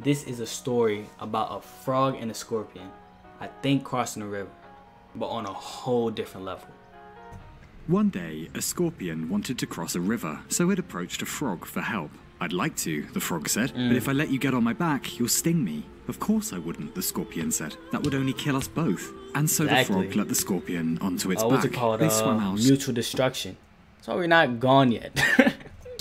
This is a story about a frog and a scorpion, I think crossing a river, but on a whole different level. One day, a scorpion wanted to cross a river, so it approached a frog for help. I'd like to, the frog said, but if I let you get on my back, you'll sting me. Of course I wouldn't, the scorpion said. That would only kill us both. And so the frog let the scorpion onto its back. What's it called? They swam out. Mutual destruction. So we're not gone yet.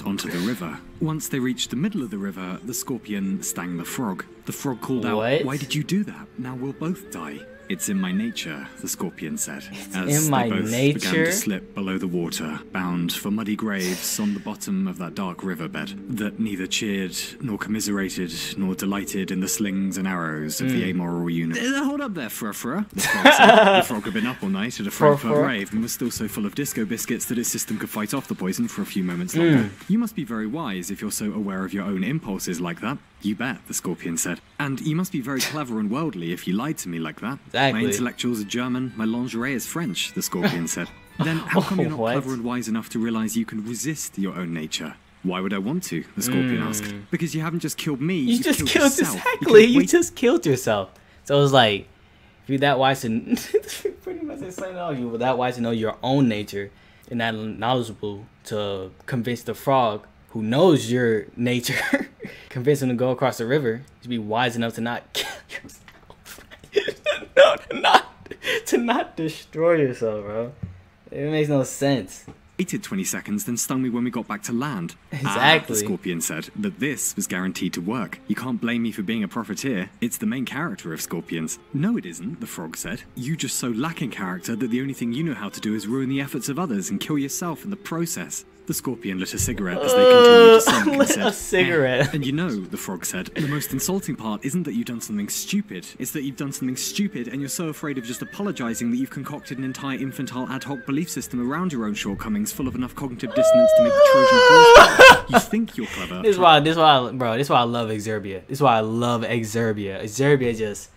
Onto the river. Once they reached the middle of the river, the scorpion stung the frog. The frog called out, "Why did you do that? Now we'll both die." "It's in my nature," the scorpion said, as in my they both nature? began to slip below the water, bound for muddy graves on the bottom of that dark riverbed that neither cheered nor commiserated nor delighted in the slings and arrows of the amoral universe. Hold up there, Frufra, the frog said. The frog had been up all night at a Frankfurt rave and was still so full of disco biscuits that its system could fight off the poison for a few moments longer. "You must be very wise if you're so aware of your own impulses like that." "You bet," the scorpion said. "And you must be very clever and worldly if you lied to me like that." Exactly. "My intellectuals are German, my lingerie is French," the scorpion said. "Then how come you're not clever and wise enough to realize you can resist your own nature?" "Why would I want to?" the scorpion asked. "Because you haven't just killed me, You just killed yourself. exactly. You just killed yourself. So it's like, if you're that wise to pretty much the same thing. You were that wise to know your own nature and that knowledgeable to convince the frog who knows your nature, convince him to go across the river, to be wise enough to not kill yourself. No, to not destroy yourself, bro. It makes no sense. Waited 20 seconds, then stung me when we got back to land. Exactly. The scorpion said, but this was guaranteed to work. "You can't blame me for being a profiteer. It's the main character of scorpions." "No, it isn't," the frog said. "You just so lack in character that the only thing you know how to do is ruin the efforts of others and kill yourself in the process." The scorpion lit a cigarette as they continued to sing and said, a cigarette. "And you know," the frog said, "the most insulting part isn't that you've done something stupid. It's that you've done something stupid and you're so afraid of just apologizing that you've concocted an entire infantile ad hoc belief system around your own shortcomings full of enough cognitive dissonance to make the Trojan horse. You think you're clever." This is why I love Exerbia. This is why I love Exerbia. Exerbia just,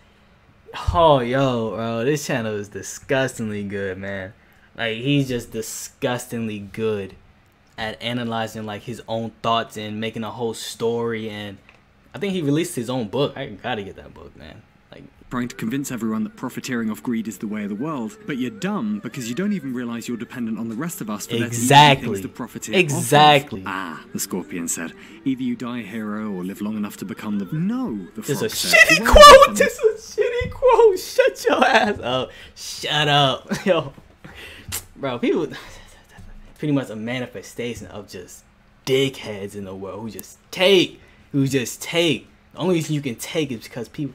oh, yo, bro, this channel is disgustingly good, man. Like, he's just disgustingly good at analyzing like his own thoughts and making a whole story. And I think he released his own book. I gotta get that book, man. Like, trying to convince everyone that profiteering off greed is the way of the world, but you're dumb because you don't even realize you're dependent on the rest of us for there to be things to profiteer off of. "Ah," the scorpion said, "either you die a hero or live long enough to become the..." "No," the frog said. This is a shitty quote. This is a shitty quote. Shut your ass up. Shut up. Yo, bro, people, pretty much a manifestation of just dickheads in the world who just take. The only reason you can take is because people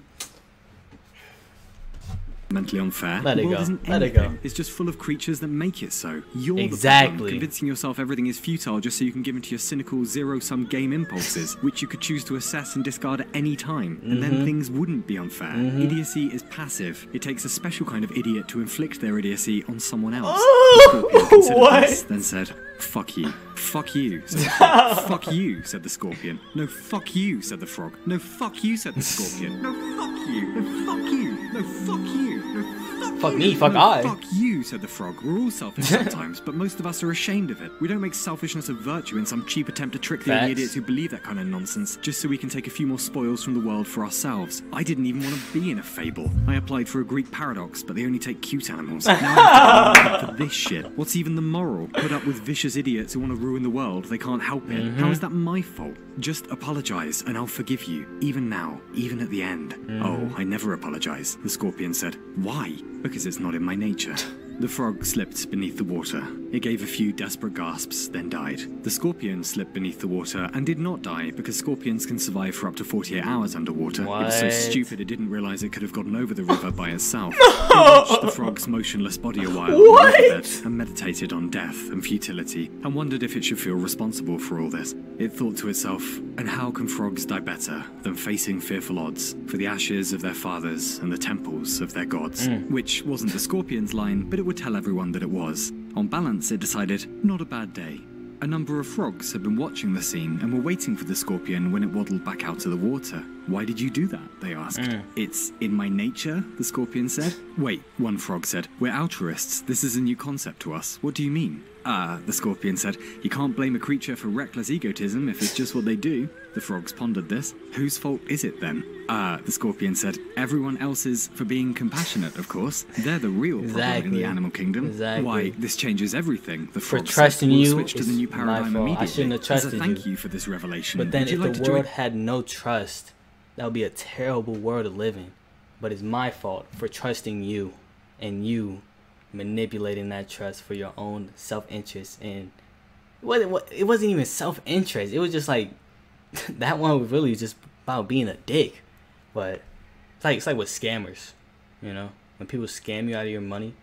mentally unfair. Let it the world go. Isn't Let it go. It's just full of creatures that make it so. You're the Exactly. problem, convincing yourself everything is futile just so you can give into your cynical zero-sum game impulses, which you could choose to assess and discard at any time, and then things wouldn't be unfair. Idiocy is passive. It takes a special kind of idiot to inflict their idiocy on someone else. The scorpion considered this, then said, "Fuck you. Fuck you," said the frog. "Fuck you," said the scorpion. "No, fuck you," said the frog. "No, fuck you," said the scorpion. "No, fuck you. No, fuck you. No, fuck you. No, Fuck me, fuck I. "Fuck you," said the frog. "We're all selfish sometimes, but most of us are ashamed of it. We don't make selfishness a virtue in some cheap attempt to trick the only idiots who believe that kind of nonsense, just so we can take a few more spoils from the world for ourselves. I didn't even want to be in a fable. I applied for a Greek paradox, but they only take cute animals. Now I have to put up for this shit. What's even the moral? Put up with vicious idiots who want to ruin the world. They can't help it. How is that my fault? Just apologize, and I'll forgive you, even now, even at the end." "Oh, I never apologize," the scorpion said. "Why?" "Because it's not in my nature." The frog slipped beneath the water. It gave a few desperate gasps, then died. The scorpion slipped beneath the water and did not die because scorpions can survive for up to 48 hours underwater. It was so stupid it didn't realize it could have gotten over the river by itself. It watched the frog's motionless body a while on the riverbed and meditated on death and futility and wondered if it should feel responsible for all this. It thought to itself, and how can frogs die better than facing fearful odds for the ashes of their fathers and the temples of their gods? Which wasn't the scorpion's line, but it would tell everyone that it was. On balance, it decided, not a bad day. A number of frogs had been watching the scene and were waiting for the scorpion when it waddled back out of the water. "Why did you do that?" they asked. "It's in my nature," the scorpion said. "Wait," one frog said. "We're altruists. This is a new concept to us. What do you mean?" The scorpion said. "You can't blame a creature for reckless egotism if it's just what they do." The frogs pondered this. Whose fault is it then? The scorpion said, everyone else's for being compassionate, of course. They're the real problem in the animal kingdom. Why, this changes everything. The frog trusting you switch to the new paradigm immediately. I shouldn't have trusted you. Thank you for this revelation. But then if the world had no trust, that would be a terrible world to live in. But it's my fault for trusting you and you manipulating that trust for your own self-interest. And it wasn't even self-interest. It was just like, that one was really just about being a dick. But it's like with scammers, you know, when people scam you out of your money,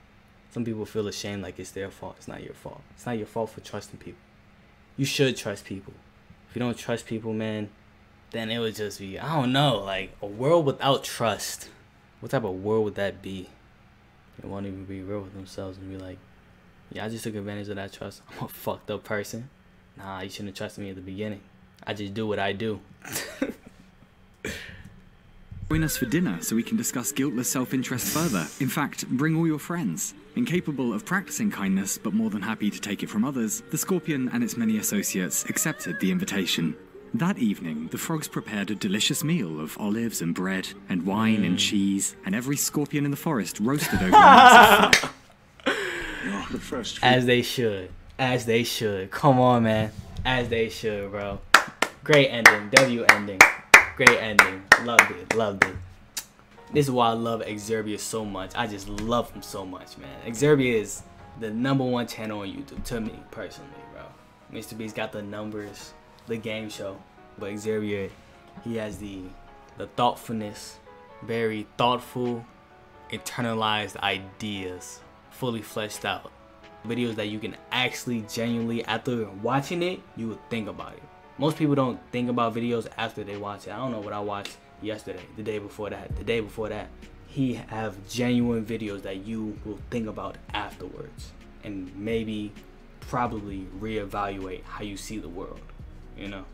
some people feel ashamed like it's their fault. It's not your fault. It's not your fault for trusting people. You should trust people. If you don't trust people, man, then it would just be, I don't know, like a world without trust. What type of world would that be? They won't even be real with themselves and be like, yeah, I just took advantage of that trust. I'm a fucked up person. Nah, you shouldn't have trusted me at the beginning. I just do what I do. Join us for dinner so we can discuss guiltless self-interest further. In fact, bring all your friends. Incapable of practicing kindness, but more than happy to take it from others, the scorpion and its many associates accepted the invitation. That evening, the frogs prepared a delicious meal of olives and bread, and wine and cheese, and every scorpion in the forest roasted over a massive fire. As they should. As they should. Come on, man. As they should, bro. Great ending. W ending. Great ending. Loved it. Loved it. This is why I love Exerbia so much. I just love him so much, man. Exerbia is the #1 channel on YouTube to me, personally, bro. Mr. Beast got the numbers, the game show. But Exerbia, he has the thoughtfulness, very thoughtful, internalized ideas, fully fleshed out. Videos that you can actually genuinely, after watching it, you would think about it. Most people don't think about videos after they watch it. I don't know what I watched yesterday, the day before that, the day before that. He have genuine videos that you will think about afterwards and maybe probably reevaluate how you see the world, you know?